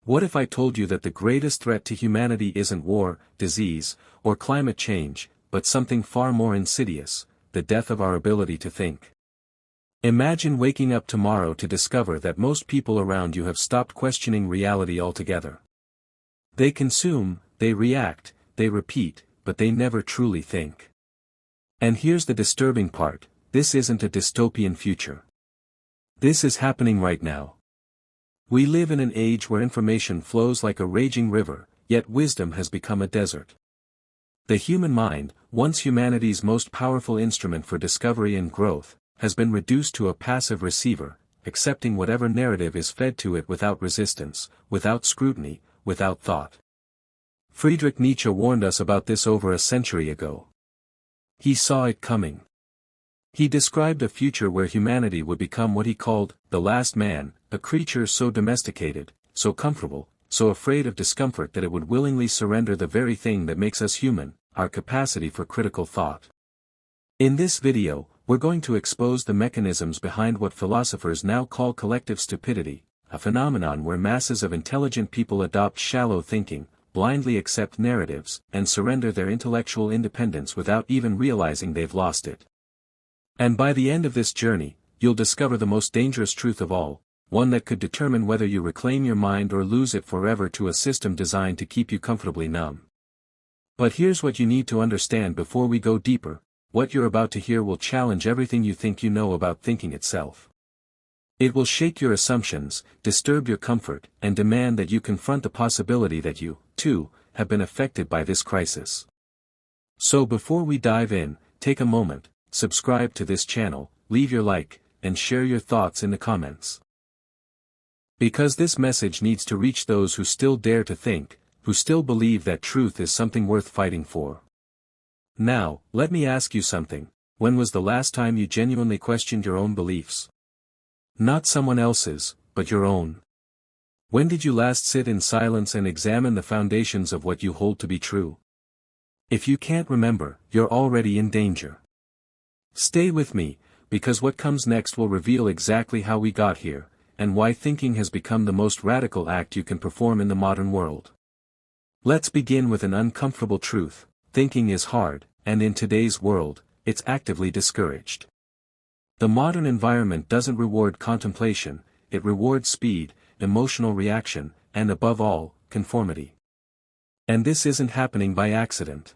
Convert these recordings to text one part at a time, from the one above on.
What if I told you that the greatest threat to humanity isn't war, disease, or climate change, but something far more insidious, the death of our ability to think? Imagine waking up tomorrow to discover that most people around you have stopped questioning reality altogether. They consume, they react, they repeat, but they never truly think. And here's the disturbing part, this isn't a dystopian future. This is happening right now. We live in an age where information flows like a raging river, yet wisdom has become a desert. The human mind, once humanity's most powerful instrument for discovery and growth, has been reduced to a passive receiver, accepting whatever narrative is fed to it without resistance, without scrutiny, without thought. Friedrich Nietzsche warned us about this over a century ago. He saw it coming. He described a future where humanity would become what he called, the last man, a creature so domesticated, so comfortable, so afraid of discomfort that it would willingly surrender the very thing that makes us human, our capacity for critical thought. In this video, we're going to expose the mechanisms behind what philosophers now call collective stupidity, a phenomenon where masses of intelligent people adopt shallow thinking, blindly accept narratives, and surrender their intellectual independence without even realizing they've lost it. And by the end of this journey, you'll discover the most dangerous truth of all, one that could determine whether you reclaim your mind or lose it forever to a system designed to keep you comfortably numb. But here's what you need to understand before we go deeper, what you're about to hear will challenge everything you think you know about thinking itself. It will shake your assumptions, disturb your comfort, and demand that you confront the possibility that you, too, have been affected by this crisis. So before we dive in, take a moment, subscribe to this channel, leave your like, and share your thoughts in the comments. Because this message needs to reach those who still dare to think, who still believe that truth is something worth fighting for. Now, let me ask you something, when was the last time you genuinely questioned your own beliefs? Not someone else's, but your own. When did you last sit in silence and examine the foundations of what you hold to be true? If you can't remember, you're already in danger. Stay with me, because what comes next will reveal exactly how we got here, and why thinking has become the most radical act you can perform in the modern world. Let's begin with an uncomfortable truth, thinking is hard, and in today's world, it's actively discouraged. The modern environment doesn't reward contemplation, it rewards speed, emotional reaction, and above all, conformity. And this isn't happening by accident.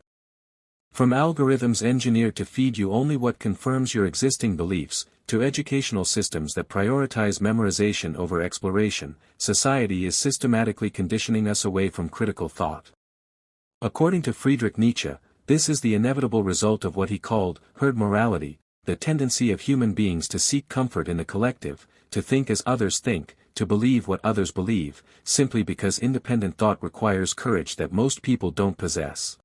From algorithms engineered to feed you only what confirms your existing beliefs, to educational systems that prioritize memorization over exploration, society is systematically conditioning us away from critical thought. According to Friedrich Nietzsche, this is the inevitable result of what he called herd morality, the tendency of human beings to seek comfort in the collective, to think as others think, to believe what others believe, simply because independent thought requires courage that most people don't possess.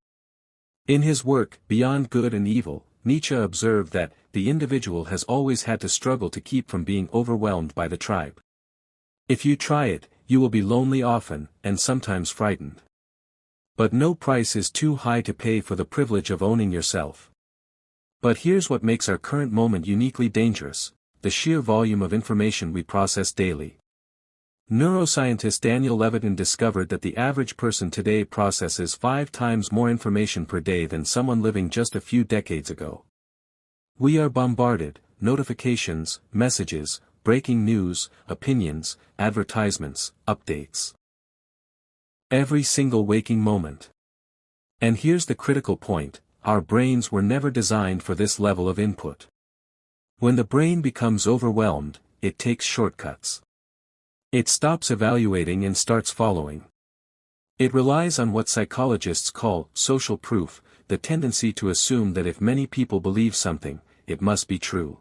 In his work, Beyond Good and Evil, Nietzsche observed that, the individual has always had to struggle to keep from being overwhelmed by the tribe. If you try it, you will be lonely often, and sometimes frightened. But no price is too high to pay for the privilege of owning yourself. But here's what makes our current moment uniquely dangerous, the sheer volume of information we process daily. Neuroscientist Daniel Levitin discovered that the average person today processes 5 times more information per day than someone living just a few decades ago. We are bombarded, notifications, messages, breaking news, opinions, advertisements, updates. Every single waking moment. And here's the critical point, our brains were never designed for this level of input. When the brain becomes overwhelmed, it takes shortcuts. It stops evaluating and starts following. It relies on what psychologists call social proof, the tendency to assume that if many people believe something, it must be true.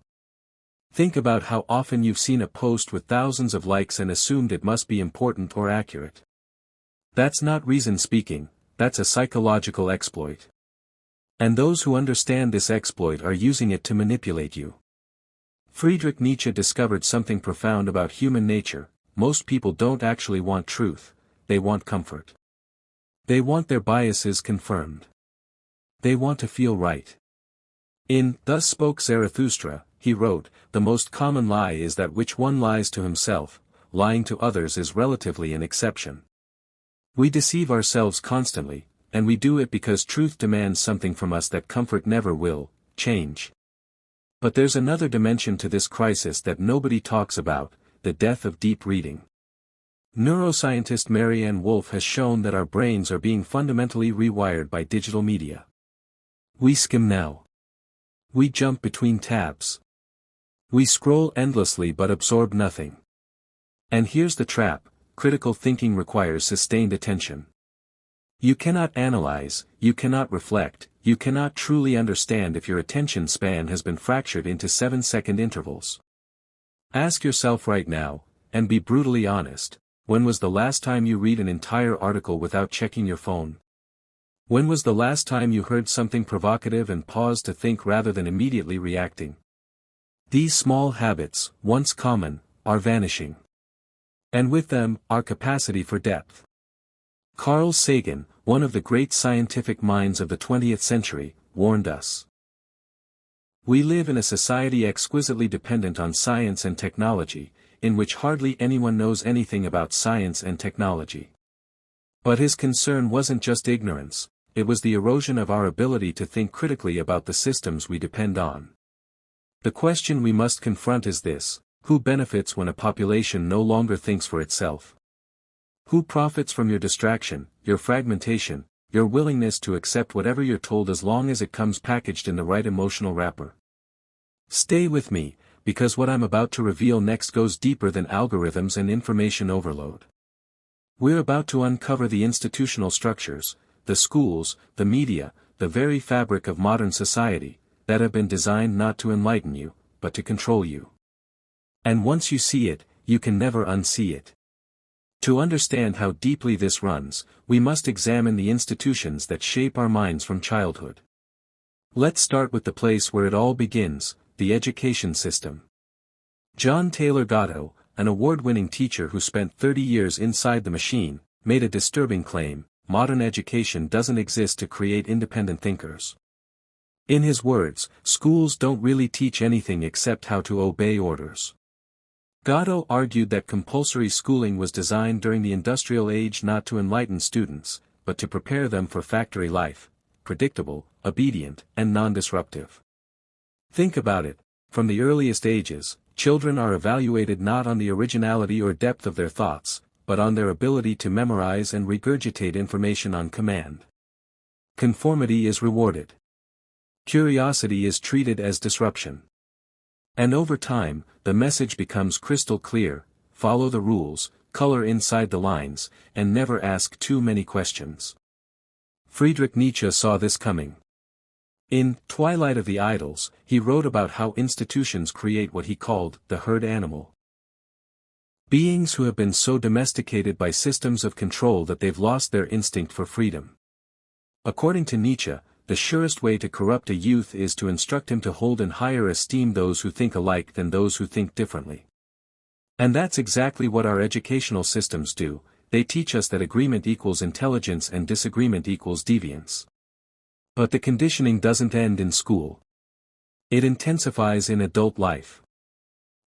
Think about how often you've seen a post with thousands of likes and assumed it must be important or accurate. That's not reason speaking, that's a psychological exploit. And those who understand this exploit are using it to manipulate you. Friedrich Nietzsche discovered something profound about human nature. Most people don't actually want truth, they want comfort. They want their biases confirmed. They want to feel right. In Thus Spoke Zarathustra, he wrote, the most common lie is that which one lies to himself, lying to others is relatively an exception. We deceive ourselves constantly, and we do it because truth demands something from us that comfort never will change. But there's another dimension to this crisis that nobody talks about, the death of deep reading. Neuroscientist Marianne Wolf has shown that our brains are being fundamentally rewired by digital media. We skim now. We jump between tabs. We scroll endlessly but absorb nothing. And here's the trap: critical thinking requires sustained attention. You cannot analyze, you cannot reflect, you cannot truly understand if your attention span has been fractured into 7-second intervals. Ask yourself right now, and be brutally honest, when was the last time you read an entire article without checking your phone? When was the last time you heard something provocative and paused to think rather than immediately reacting? These small habits, once common, are vanishing. And with them, our capacity for depth. Carl Sagan, one of the great scientific minds of the 20th century, warned us. We live in a society exquisitely dependent on science and technology, in which hardly anyone knows anything about science and technology. But his concern wasn't just ignorance, it was the erosion of our ability to think critically about the systems we depend on. The question we must confront is this: who benefits when a population no longer thinks for itself? Who profits from your distraction, your fragmentation, your willingness to accept whatever you're told as long as it comes packaged in the right emotional wrapper? Stay with me, because what I'm about to reveal next goes deeper than algorithms and information overload. We're about to uncover the institutional structures, the schools, the media, the very fabric of modern society, that have been designed not to enlighten you, but to control you. And once you see it, you can never unsee it. To understand how deeply this runs, we must examine the institutions that shape our minds from childhood. Let's start with the place where it all begins, the education system. John Taylor Gatto, an award-winning teacher who spent 30 years inside the machine, made a disturbing claim: modern education doesn't exist to create independent thinkers. In his words, schools don't really teach anything except how to obey orders. Gatto argued that compulsory schooling was designed during the industrial age not to enlighten students, but to prepare them for factory life, predictable, obedient, and non-disruptive. Think about it: from the earliest ages, children are evaluated not on the originality or depth of their thoughts, but on their ability to memorize and regurgitate information on command. Conformity is rewarded. Curiosity is treated as disruption. And over time, the message becomes crystal clear: follow the rules, color inside the lines, and never ask too many questions. Friedrich Nietzsche saw this coming. In Twilight of the Idols, he wrote about how institutions create what he called the herd animal. Beings who have been so domesticated by systems of control that they've lost their instinct for freedom. According to Nietzsche, the surest way to corrupt a youth is to instruct him to hold in higher esteem those who think alike than those who think differently. And that's exactly what our educational systems do: they teach us that agreement equals intelligence and disagreement equals deviance. But the conditioning doesn't end in school. It intensifies in adult life.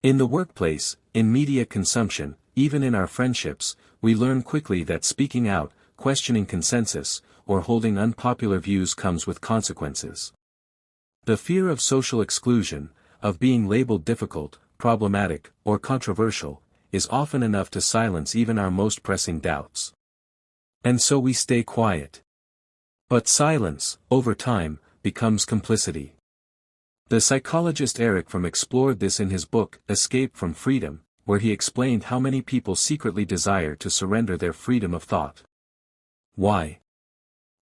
In the workplace, in media consumption, even in our friendships, we learn quickly that speaking out, questioning consensus, or holding unpopular views comes with consequences. The fear of social exclusion, of being labeled difficult, problematic, or controversial, is often enough to silence even our most pressing doubts. And so we stay quiet. But silence, over time, becomes complicity. The psychologist Eric Fromm explored this in his book, Escape from Freedom, where he explained how many people secretly desire to surrender their freedom of thought. Why?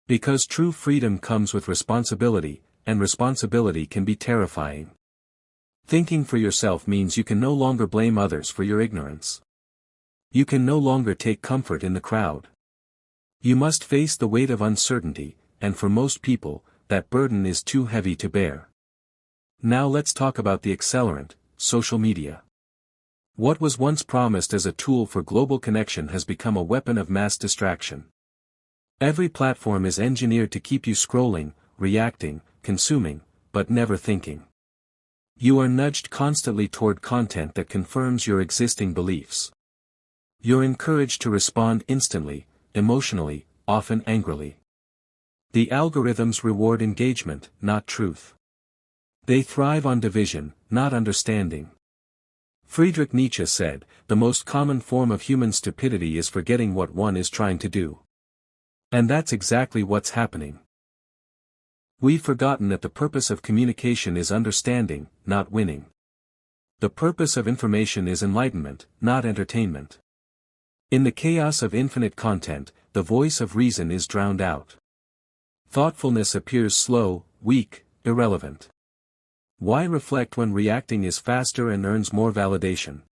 Because true freedom comes with responsibility, and responsibility can be terrifying. Thinking for yourself means you can no longer blame others for your ignorance. You can no longer take comfort in the crowd. You must face the weight of uncertainty, and for most people, that burden is too heavy to bear. Now let's talk about the accelerant, social media. What was once promised as a tool for global connection has become a weapon of mass distraction. Every platform is engineered to keep you scrolling, reacting, consuming, but never thinking. You are nudged constantly toward content that confirms your existing beliefs. You're encouraged to respond instantly, emotionally, often angrily. The algorithms reward engagement, not truth. They thrive on division, not understanding. Friedrich Nietzsche said, "The most common form of human stupidity is forgetting what one is trying to do." And that's exactly what's happening. We've forgotten that the purpose of communication is understanding, not winning. The purpose of information is enlightenment, not entertainment. In the chaos of infinite content, the voice of reason is drowned out. Thoughtfulness appears slow, weak, irrelevant. Why reflect when reacting is faster and earns more validation?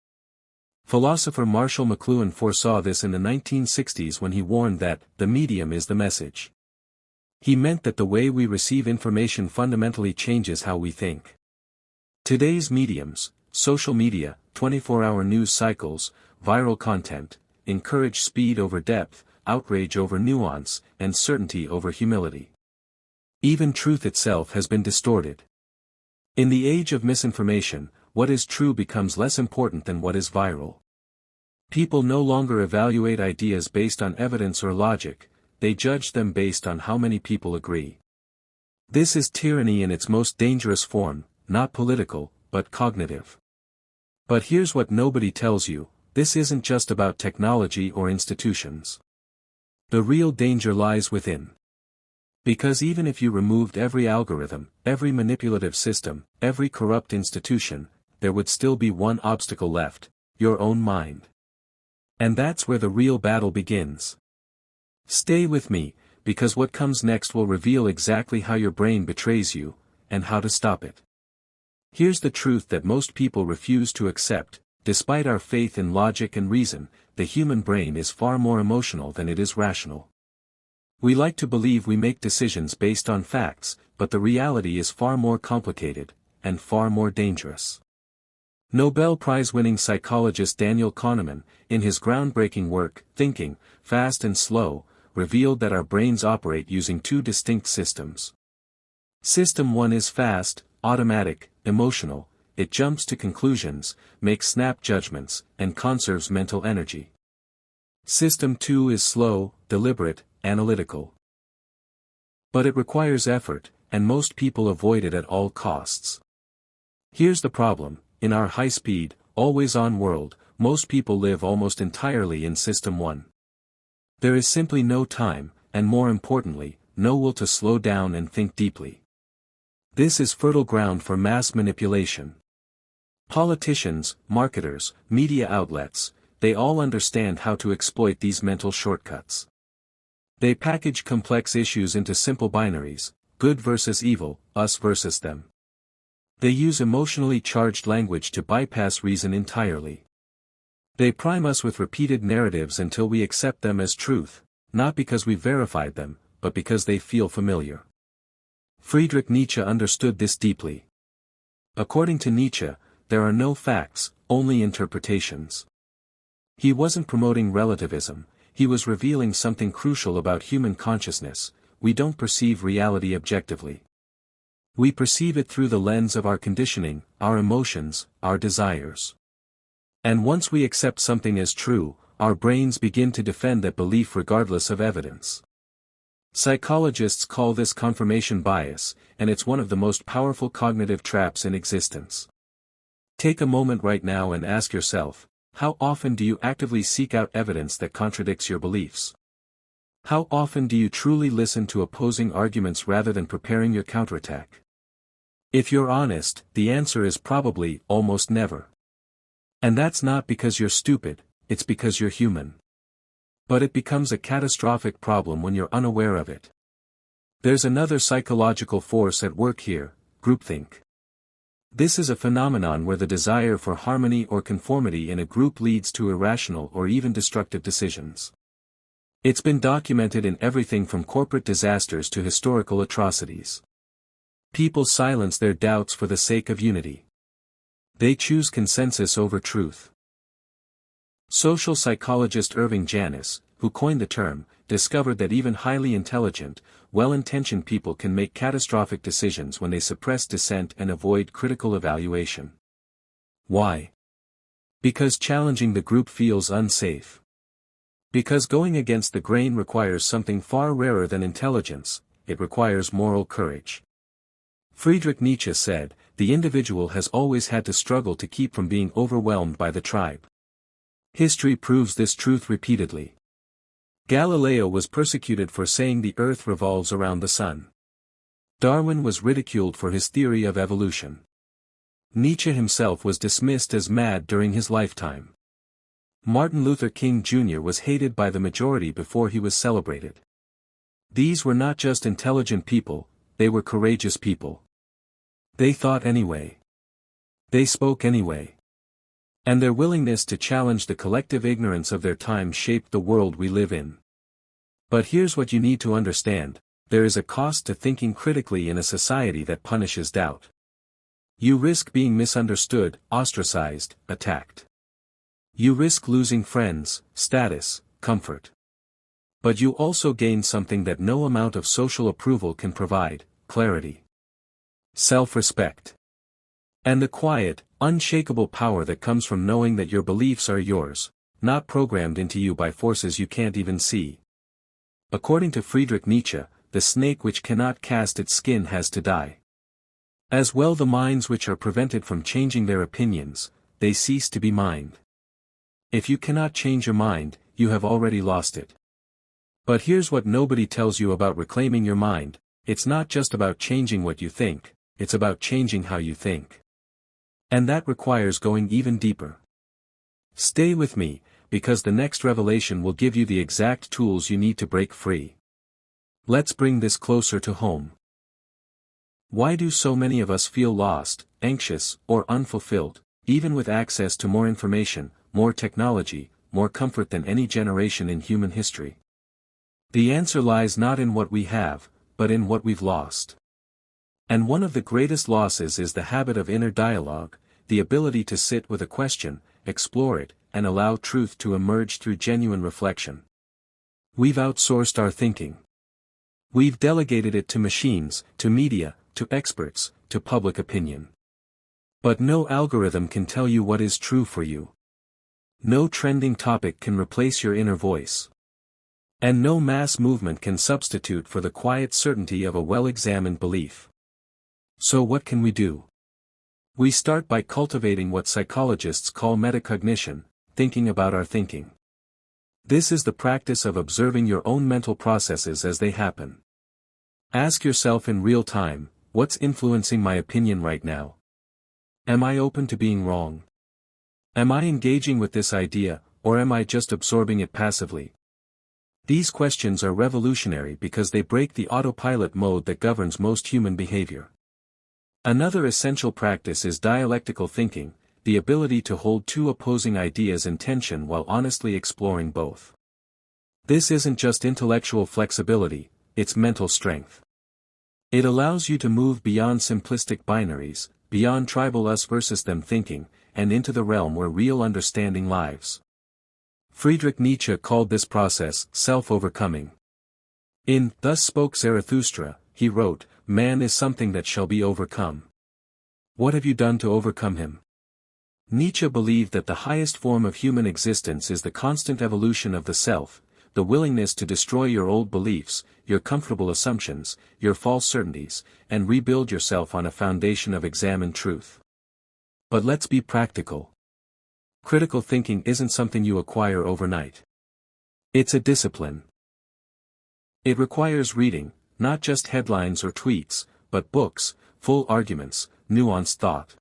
Philosopher Marshall McLuhan foresaw this in the 1960s when he warned that, "the medium is the message." He meant that the way we receive information fundamentally changes how we think. Today's mediums, social media, 24-hour news cycles, viral content, encourage speed over depth, outrage over nuance, and certainty over humility. Even truth itself has been distorted. In the age of misinformation, what is true becomes less important than what is viral. People no longer evaluate ideas based on evidence or logic, they judge them based on how many people agree. This is tyranny in its most dangerous form, not political, but cognitive. But here's what nobody tells you: this isn't just about technology or institutions. The real danger lies within. Because even if you removed every algorithm, every manipulative system, every corrupt institution, there would still be one obstacle left: your own mind. And that's where the real battle begins. Stay with me, because what comes next will reveal exactly how your brain betrays you, and how to stop it. Here's the truth that most people refuse to accept: despite our faith in logic and reason, the human brain is far more emotional than it is rational. We like to believe we make decisions based on facts, but the reality is far more complicated, and far more dangerous. Nobel Prize-winning psychologist Daniel Kahneman, in his groundbreaking work, Thinking, Fast and Slow, revealed that our brains operate using two distinct systems. System 1 is fast, automatic, emotional. It jumps to conclusions, makes snap judgments, and conserves mental energy. System 2 is slow, deliberate, analytical. But it requires effort, and most people avoid it at all costs. Here's the problem: in our high-speed, always-on world, most people live almost entirely in System 1. There is simply no time, and more importantly, no will to slow down and think deeply. This is fertile ground for mass manipulation. Politicians, marketers, media outlets, they all understand how to exploit these mental shortcuts. They package complex issues into simple binaries: good versus evil, us versus them. They use emotionally charged language to bypass reason entirely. They prime us with repeated narratives until we accept them as truth, not because we verified them, but because they feel familiar. Friedrich Nietzsche understood this deeply. According to Nietzsche, there are no facts, only interpretations. He wasn't promoting relativism, he was revealing something crucial about human consciousness: we don't perceive reality objectively. We perceive it through the lens of our conditioning, our emotions, our desires. And once we accept something as true, our brains begin to defend that belief regardless of evidence. Psychologists call this confirmation bias, and it's one of the most powerful cognitive traps in existence. Take a moment right now and ask yourself, how often do you actively seek out evidence that contradicts your beliefs? How often do you truly listen to opposing arguments rather than preparing your counterattack? If you're honest, the answer is probably almost never. And that's not because you're stupid, it's because you're human. But it becomes a catastrophic problem when you're unaware of it. There's another psychological force at work here: groupthink. This is a phenomenon where the desire for harmony or conformity in a group leads to irrational or even destructive decisions. It's been documented in everything from corporate disasters to historical atrocities. People silence their doubts for the sake of unity. They choose consensus over truth. Social psychologist Irving Janis, who coined the term, discovered that even highly intelligent, well-intentioned people can make catastrophic decisions when they suppress dissent and avoid critical evaluation. Why? Because challenging the group feels unsafe. Because going against the grain requires something far rarer than intelligence, it requires moral courage. Friedrich Nietzsche said, "The individual has always had to struggle to keep from being overwhelmed by the tribe." History proves this truth repeatedly. Galileo was persecuted for saying the earth revolves around the sun. Darwin was ridiculed for his theory of evolution. Nietzsche himself was dismissed as mad during his lifetime. Martin Luther King Jr. was hated by the majority before he was celebrated. These were not just intelligent people, they were courageous people. They thought anyway. They spoke anyway. And their willingness to challenge the collective ignorance of their time shaped the world we live in. But here's what you need to understand: there is a cost to thinking critically in a society that punishes doubt. You risk being misunderstood, ostracized, attacked. You risk losing friends, status, comfort. But you also gain something that no amount of social approval can provide: clarity, self-respect, and the quiet, unshakable power that comes from knowing that your beliefs are yours, not programmed into you by forces you can't even see. According to Friedrich Nietzsche, the snake which cannot cast its skin has to die. As well the minds which are prevented from changing their opinions, they cease to be mind. If you cannot change your mind, you have already lost it. But here's what nobody tells you about reclaiming your mind: it's not just about changing what you think, it's about changing how you think. And that requires going even deeper. Stay with me, because the next revelation will give you the exact tools you need to break free. Let's bring this closer to home. Why do so many of us feel lost, anxious, or unfulfilled, even with access to more information, more technology, more comfort than any generation in human history? The answer lies not in what we have, but in what we've lost. And one of the greatest losses is the habit of inner dialogue, the ability to sit with a question, explore it, and allow truth to emerge through genuine reflection. We've outsourced our thinking. We've delegated it to machines, to media, to experts, to public opinion. But no algorithm can tell you what is true for you. No trending topic can replace your inner voice. And no mass movement can substitute for the quiet certainty of a well-examined belief. So what can we do? We start by cultivating what psychologists call metacognition, thinking about our thinking. This is the practice of observing your own mental processes as they happen. Ask yourself in real time, what's influencing my opinion right now? Am I open to being wrong? Am I engaging with this idea, or am I just absorbing it passively? These questions are revolutionary because they break the autopilot mode that governs most human behavior. Another essential practice is dialectical thinking, the ability to hold two opposing ideas in tension while honestly exploring both. This isn't just intellectual flexibility, it's mental strength. It allows you to move beyond simplistic binaries, beyond tribal us versus them thinking, and into the realm where real understanding lives. Friedrich Nietzsche called this process self-overcoming. In Thus Spoke Zarathustra, he wrote, "Man is something that shall be overcome. What have you done to overcome him?" Nietzsche believed that the highest form of human existence is the constant evolution of the self, the willingness to destroy your old beliefs, your comfortable assumptions, your false certainties, and rebuild yourself on a foundation of examined truth. But let's be practical. Critical thinking isn't something you acquire overnight. It's a discipline. It requires reading, not just headlines or tweets, but books, full arguments, nuanced thought.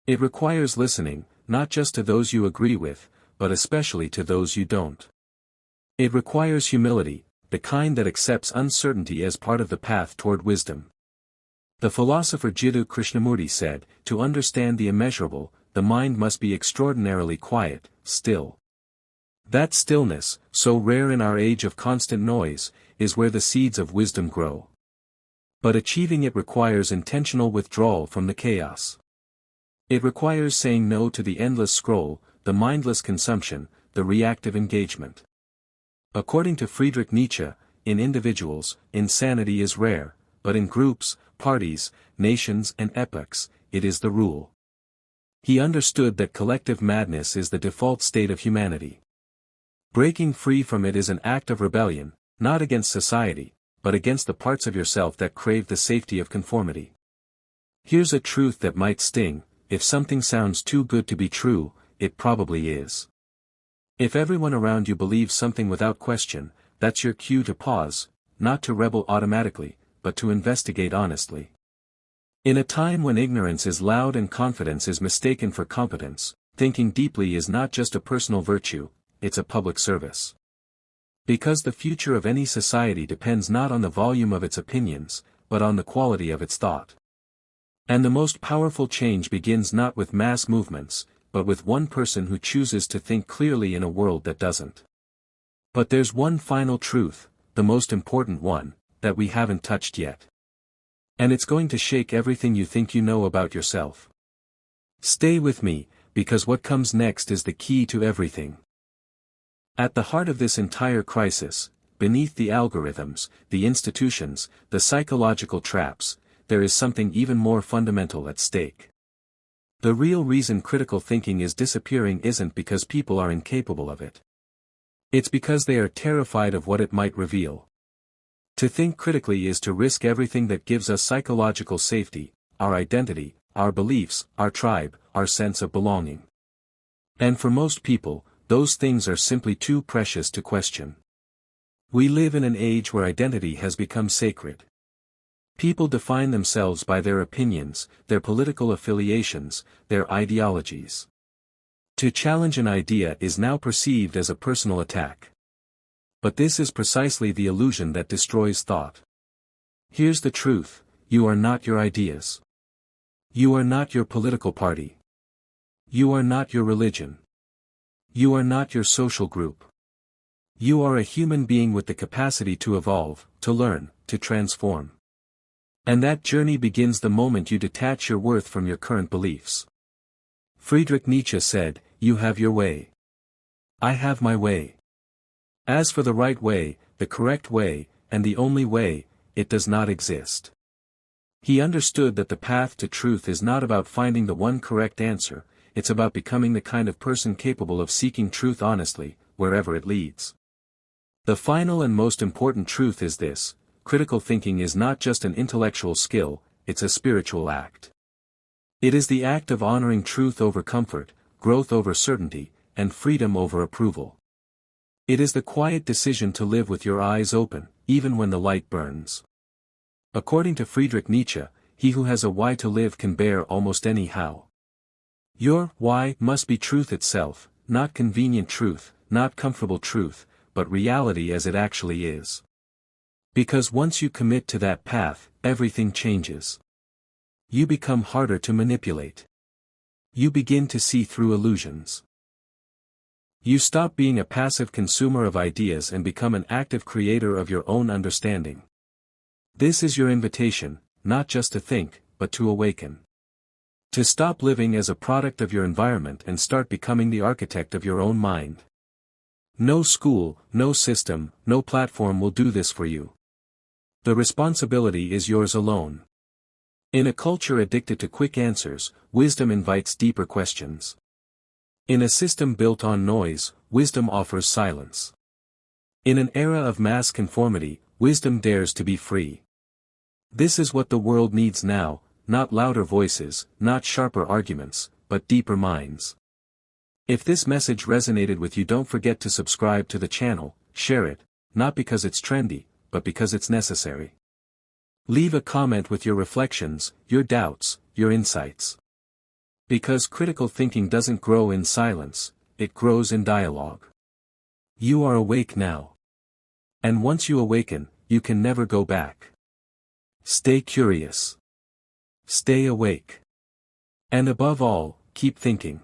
It requires listening, not just to those you agree with, but especially to those you don't. It requires humility, the kind that accepts uncertainty as part of the path toward wisdom. The philosopher Jiddu Krishnamurti said, "To understand the immeasurable, the mind must be extraordinarily quiet, still." That stillness, so rare in our age of constant noise, is where the seeds of wisdom grow. But achieving it requires intentional withdrawal from the chaos. It requires saying no to the endless scroll, the mindless consumption, the reactive engagement. According to Friedrich Nietzsche, in individuals, insanity is rare, but in groups, parties, nations and epochs, it is the rule. He understood that collective madness is the default state of humanity. Breaking free from it is an act of rebellion, not against society, but against the parts of yourself that crave the safety of conformity. Here's a truth that might sting: if something sounds too good to be true, it probably is. If everyone around you believes something without question, that's your cue to pause, not to rebel automatically, but to investigate honestly. In a time when ignorance is loud and confidence is mistaken for competence, thinking deeply is not just a personal virtue, it's a public service. Because the future of any society depends not on the volume of its opinions, but on the quality of its thought. And the most powerful change begins not with mass movements, but with one person who chooses to think clearly in a world that doesn't. But there's one final truth, the most important one, that we haven't touched yet. And it's going to shake everything you think you know about yourself. Stay with me, because what comes next is the key to everything. At the heart of this entire crisis, beneath the algorithms, the institutions, the psychological traps, there is something even more fundamental at stake. The real reason critical thinking is disappearing isn't because people are incapable of it. It's because they are terrified of what it might reveal. To think critically is to risk everything that gives us psychological safety: our identity, our beliefs, our tribe, our sense of belonging. And for most people, those things are simply too precious to question. We live in an age where identity has become sacred. People define themselves by their opinions, their political affiliations, their ideologies. To challenge an idea is now perceived as a personal attack. But this is precisely the illusion that destroys thought. Here's the truth: you are not your ideas. You are not your political party. You are not your religion. You are not your social group. You are a human being with the capacity to evolve, to learn, to transform. And that journey begins the moment you detach your worth from your current beliefs. Friedrich Nietzsche said, "You have your way. I have my way. As for the right way, the correct way, and the only way, it does not exist." He understood that the path to truth is not about finding the one correct answer, it's about becoming the kind of person capable of seeking truth honestly, wherever it leads. The final and most important truth is this: critical thinking is not just an intellectual skill, it's a spiritual act. It is the act of honoring truth over comfort, growth over certainty, and freedom over approval. It is the quiet decision to live with your eyes open, even when the light burns. According to Friedrich Nietzsche, he who has a why to live can bear almost any how. Your why must be truth itself, not convenient truth, not comfortable truth, but reality as it actually is. Because once you commit to that path, everything changes. You become harder to manipulate. You begin to see through illusions. You stop being a passive consumer of ideas and become an active creator of your own understanding. This is your invitation, not just to think, but to awaken. To stop living as a product of your environment and start becoming the architect of your own mind. No school, no system, no platform will do this for you. The responsibility is yours alone. In a culture addicted to quick answers, wisdom invites deeper questions. In a system built on noise, wisdom offers silence. In an era of mass conformity, wisdom dares to be free. This is what the world needs now, not louder voices, not sharper arguments, but deeper minds. If this message resonated with you, don't forget to subscribe to the channel, share it, not because it's trendy, but because it's necessary. Leave a comment with your reflections, your doubts, your insights. Because critical thinking doesn't grow in silence, it grows in dialogue. You are awake now. And once you awaken, you can never go back. Stay curious. Stay awake. And above all, keep thinking.